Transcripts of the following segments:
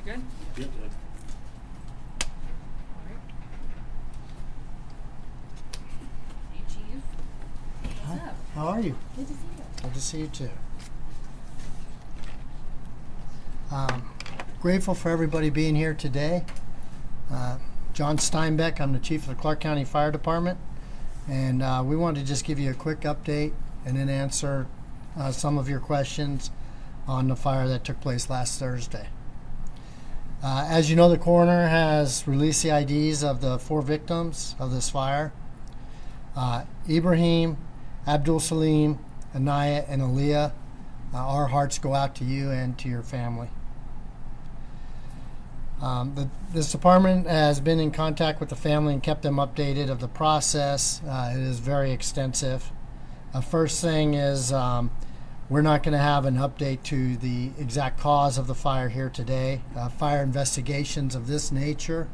good? Yep. Hey, Chief. What's up? How are you? Good to see you. Good to see you too. Grateful for everybody being here today. John Steinbeck, I'm the chief of the Clark County Fire Department, and we wanted to just give you a quick update and then answer some of your questions on the fire that took place last Thursday. As you know, the coroner has released the IDs of the 4 victims of this fire. Ibrahim, Abdul Salim, Anaya, and Aaliyah, our hearts go out to you and to your family. This department has been in contact with the family and kept them updated of the process. It is very extensive. First thing is we're not going to have an update to the exact cause of the fire here today. Fire investigations of this nature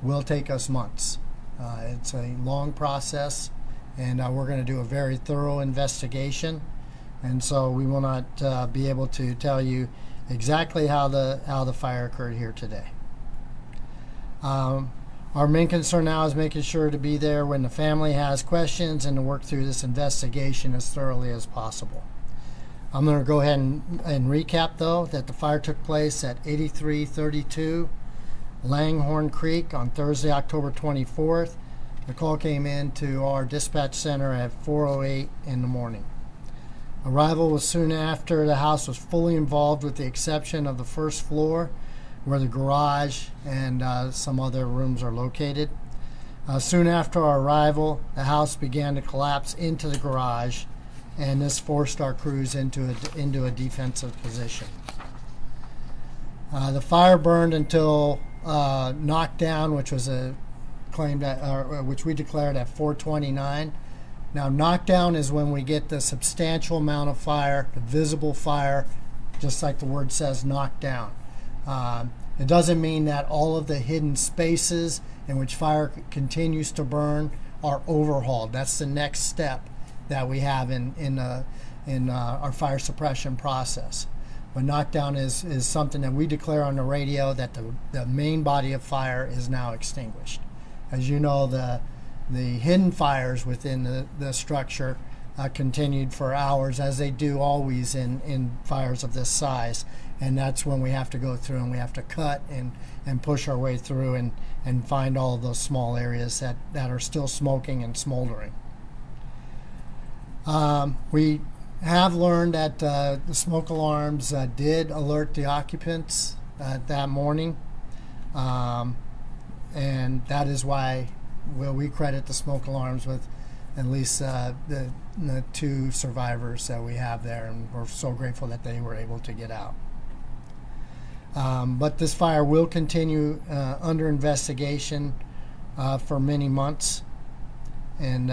will take us months. It's a long process, and we're going to do a very thorough investigation, and so we will not be able to tell you exactly how the fire occurred here today. Our main concern now is making sure to be there when the family has questions and to work through this investigation as thoroughly as possible. I'm going to go ahead and recap, though, that the fire took place at 8332 Langhorne Creek on Thursday, October 24th. The call came in to our dispatch center at 4:08 in the morning. Arrival was soon after. The house was fully involved with the exception of the first floor where the garage and some other rooms are located. Soon after our arrival, the house began to collapse into the garage, and this forced our crews into a defensive position. The fire burned until knockdown, which was which we declared at 4:29. Now, knockdown is when we get the substantial amount of fire, the visible fire, just like the word says, knockdown. It doesn't mean that all of the hidden spaces in which fire continues to burn are overhauled. That's the next step that we have in our fire suppression process. But knockdown is something that we declare on the radio that the main body of fire is now extinguished. As you know, the hidden fires within the structure continued for hours, as they do always in fires of this size. And that's when we have to go through and we have to cut and push our way through and find all of those small areas that are still smoking and smoldering. We have learned that the smoke alarms did alert the occupants that morning. And that is why we credit the smoke alarms with at least the 2 survivors that we have there, and we're so grateful that they were able to get out. But this fire will continue under investigation for many months, and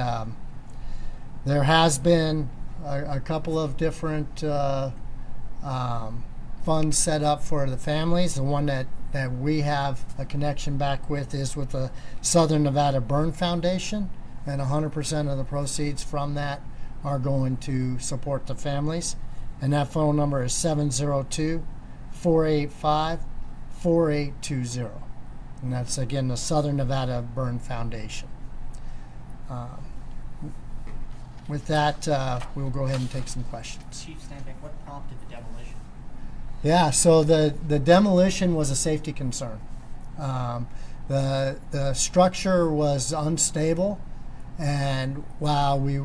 there has been a couple of different funds set up for the families. The one that we have a connection back with is with the Southern Nevada Burn Foundation, and 100% of the proceeds from that are going to support the families. And that phone number is 702-485-4820. And that's, again, the Southern Nevada Burn Foundation. With that, we will go ahead and take some questions. Chief Steinbeck, what prompted the demolition? Yeah, so the demolition was a safety concern. The structure was unstable, and while we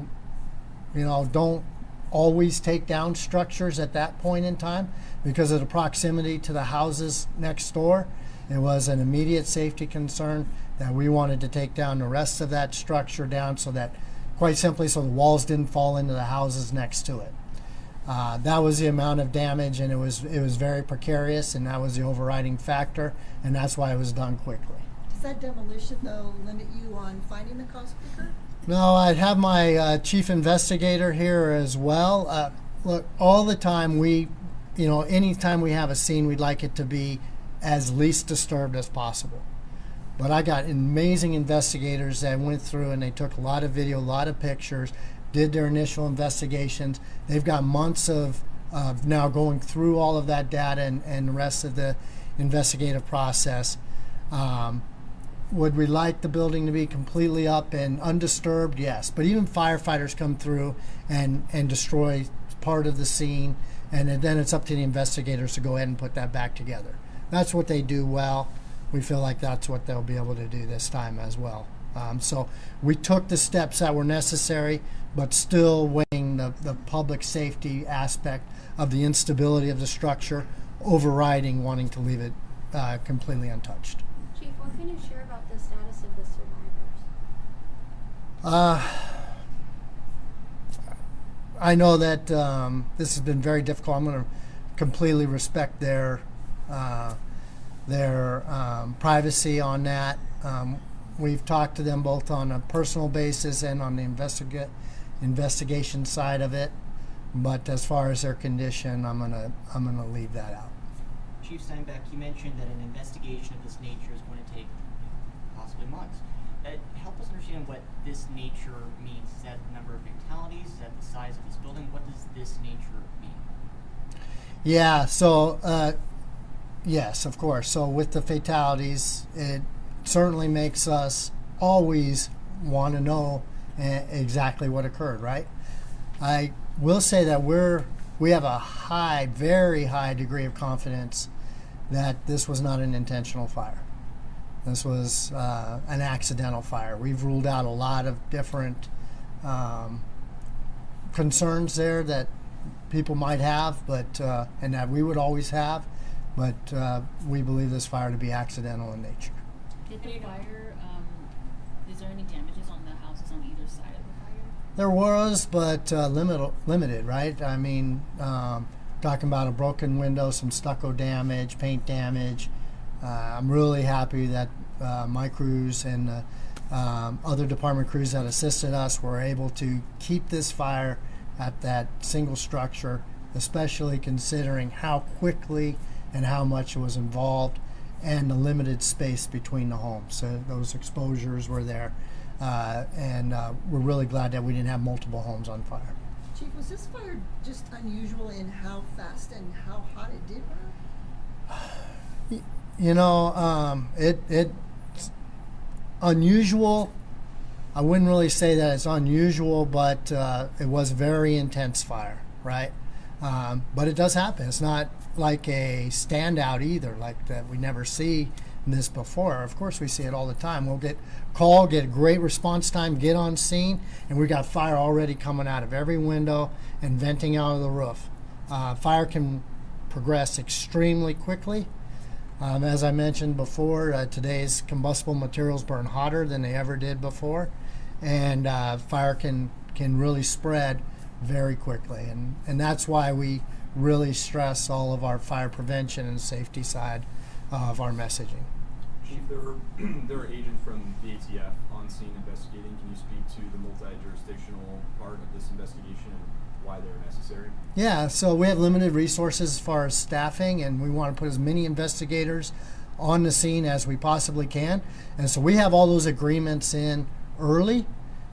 don't always take down structures at that point in time because of the proximity to the houses next door, it was an immediate safety concern that we wanted to take down the rest of that structure down so that, quite simply, so the walls didn't fall into the houses next to it. That was the amount of damage, and it was very precarious, and that was the overriding factor, and that's why it was done quickly. Does that demolition, though, limit you on finding the cause quicker? No, I'd have my chief investigator here as well. Look, all the time anytime we have a scene, we'd like it to be as least disturbed as possible. But I got amazing investigators that went through and they took a lot of video, a lot of pictures, did their initial investigations. They've got months of now going through all of that data and the rest of the investigative process. Would we like the building to be completely up and undisturbed? Yes. But even firefighters come through and destroy part of the scene, and then it's up to the investigators to go ahead and put that back together. That's what they do well. We feel like that's what they'll be able to do this time as well. So we took the steps that were necessary, but still weighing the public safety aspect of the instability of the structure, overriding wanting to leave it completely untouched. Chief, what can you share about the status of the survivors? I know that this has been very difficult. I'm going to completely respect their privacy on that. We've talked to them both on a personal basis and on the investigation side of it. But as far as their condition, I'm gonna leave that out. Chief Steinbeck, you mentioned that an investigation of this nature is going to take possibly months. Help us understand what this nature means. Is that the number of fatalities? Is that the size of this building? What does this nature mean? Yeah, so yes, of course. So with the fatalities, it certainly makes us always want to know exactly what occurred, right? I will say that we have a very high degree of confidence that this was not an intentional fire. This was an accidental fire. We've ruled out a lot of different concerns there that people might have, but and that we would always have, but we believe this fire to be accidental in nature. Did the fire, is there any damages on the houses on either side of the fire? There was, but limited, right? I mean, talking about a broken window, some stucco damage, paint damage. I'm really happy that my crews and other department crews that assisted us were able to keep this fire at that single structure, especially considering how quickly and how much was involved and the limited space between the homes. So those exposures were there. And we're really glad that we didn't have multiple homes on fire. Chief, was this fire just unusual in how fast and how hot it did burn? You know, it's unusual. I wouldn't really say that it's unusual, but it was very intense fire, right? But it does happen. It's not like a standout either, like that we never see this before. Of course, we see it all the time. We'll get call, get a great response time, get on scene, and we got fire already coming out of every window and venting out of the roof. Fire can progress extremely quickly. As I mentioned before, today's combustible materials burn hotter than they ever did before, and fire can really spread very quickly, and that's why we really stress all of our fire prevention and safety side of our messaging. Chief, there are agents from the ATF on scene investigating. Can you speak to the multi-jurisdictional part of this investigation and why they're necessary? Yeah, so we have limited resources as far as staffing, and we want to put as many investigators on the scene as we possibly can. And so we have all those agreements in early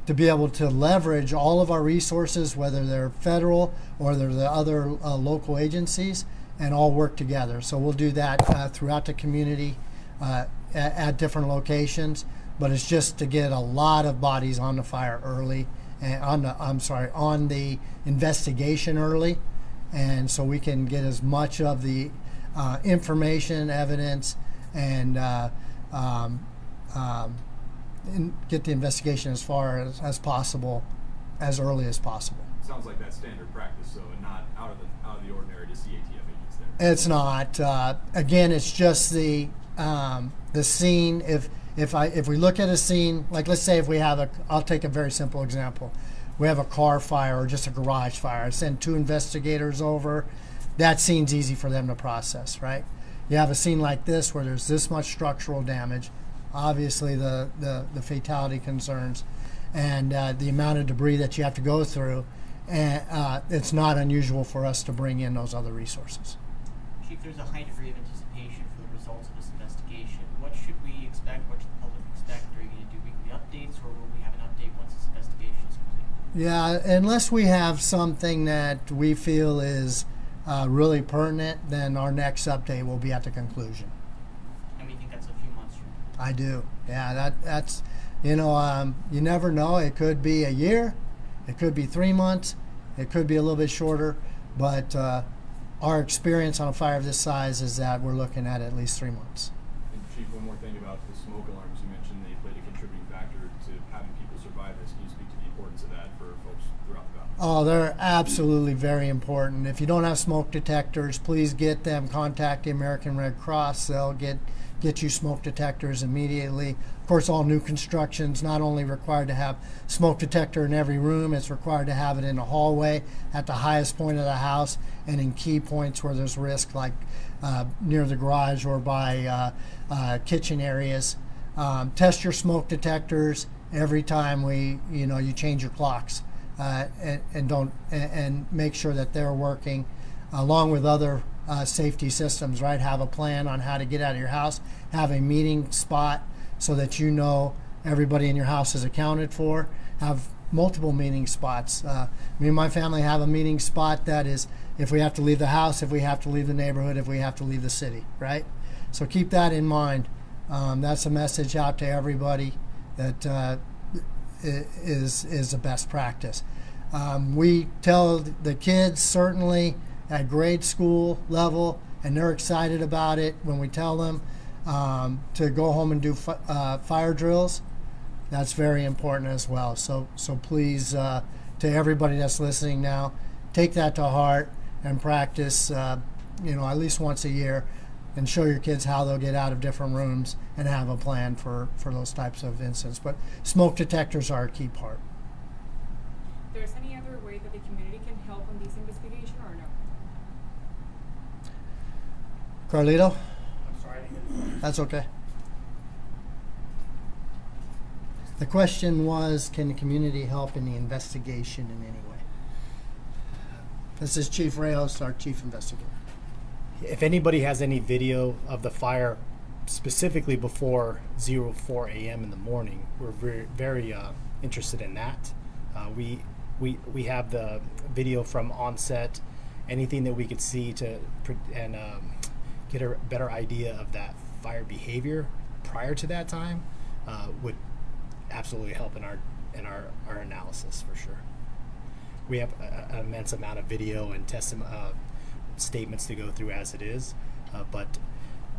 to be able to leverage all of our resources, whether they're federal or they're the other local agencies, and all work together. So we'll do that throughout the community at different locations, but it's just to get a lot of bodies on the fire early, and on the investigation early, and so we can get as much of the information, evidence, and get the investigation as far as possible, as early as possible. Sounds like that's standard practice, so not out of the ordinary to see ATF agents there. It's not. Again, it's just the scene. If we look at a scene, like let's say if we have I'll take a very simple example. We have a car fire or just a garage fire. I send 2 investigators over. That scene's easy for them to process, right? You have a scene like this where there's this much structural damage, obviously the fatality concerns, and the amount of debris that you have to go through, and it's not unusual for us to bring in those other resources. Chief, there's a high degree of anticipation for the results of this investigation. What should we expect? What should the public expect? Are you going to do weekly updates, or will we have an update once this investigation is complete? Yeah, unless we have something that we feel is really pertinent, then our next update will be at the conclusion. And we think that's a few months from now. I do. Yeah, that's, you never know. It could be a year, it could be 3 months, it could be a little bit shorter, but our experience on a fire of this size is that we're looking at least 3 months. And Chief, one more thing about the smoke alarms. You mentioned they played a contributing factor to having people survive this. Can you speak to the importance of that for folks throughout the valley? Oh, they're absolutely very important. If you don't have smoke detectors, please get them. Contact the American Red Cross. They'll get you smoke detectors immediately. Of course, all new constructions not only required to have smoke detector in every room, it's required to have it in the hallway at the highest point of the house and in key points where there's risk, like near the garage or by kitchen areas. Test your smoke detectors every time you change your clocks, and make sure that they're working along with other safety systems, right? Have a plan on how to get out of your house. Have a meeting spot so that everybody in your house is accounted for. Have multiple meeting spots. Me and my family have a meeting spot that is if we have to leave the house, if we have to leave the neighborhood, if we have to leave the city, right? So keep that in mind. That's a message out to everybody that is the best practice. We tell the kids certainly at grade school level, and they're excited about it when we tell them to go home and do fire drills. That's very important as well. So please, to everybody that's listening now, take that to heart and practice, at least once a year, and show your kids how they'll get out of different rooms and have a plan for those types of incidents. But smoke detectors are a key part. There's any other way that the community can help on this investigation or no? Carlito? I'm sorry, I didn't get it. That's okay. The question was, can the community help in the investigation in any way? This is Chief Reyes, our chief investigator. If anybody has any video of the fire, specifically before 04 a.m. in the morning, we're very interested in that. We have the video from onset, anything that we could see and get a better idea of that fire behavior prior to that time would absolutely help in our analysis for sure. We have an immense amount of video and statements to go through as it is, but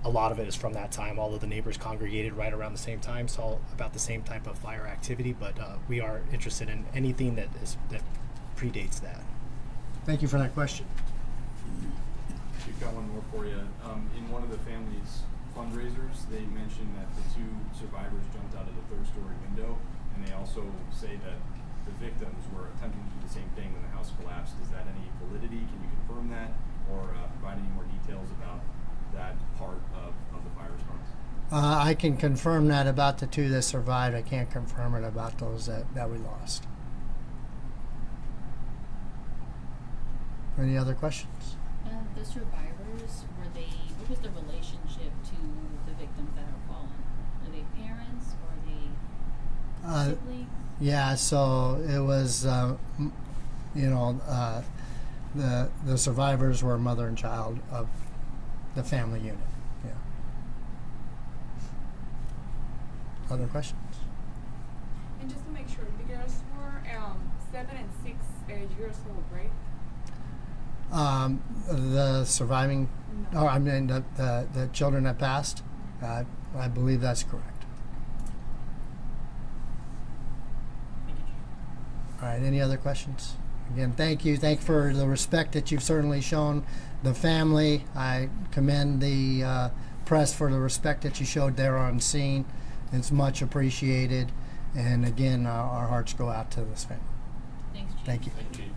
a lot of it is from that time, although the neighbors congregated right around the same time, so about the same type of fire activity, but we are interested in anything that predates that. Thank you for that question. We've got one more for you. In one of the family's fundraisers, they mentioned that the two survivors jumped out of the third-story window, and they also say that the victims were attempting to do the same thing when the house collapsed. Is that any validity? Can you confirm that, or provide any more details about that part of the fire response? I can confirm that about the two that survived. I can't confirm it about those that we lost. Any other questions? The survivors, what was the relationship to the victims that are fallen? Are they parents or are they siblings? Yeah, so it was, the survivors were mother and child of the family unit. Yeah. Other questions? And just to make sure, the girls were 7 and 6 years old, right? The surviving, No. the children that passed, I believe that's correct. Thank you, Chief. All right, any other questions? Again, thank you. Thank you for the respect that you've certainly shown the family. I commend the press for the respect that you showed there on scene. It's much appreciated. And again, our hearts go out to this family. Thanks, Chief. Thank you. Thank you.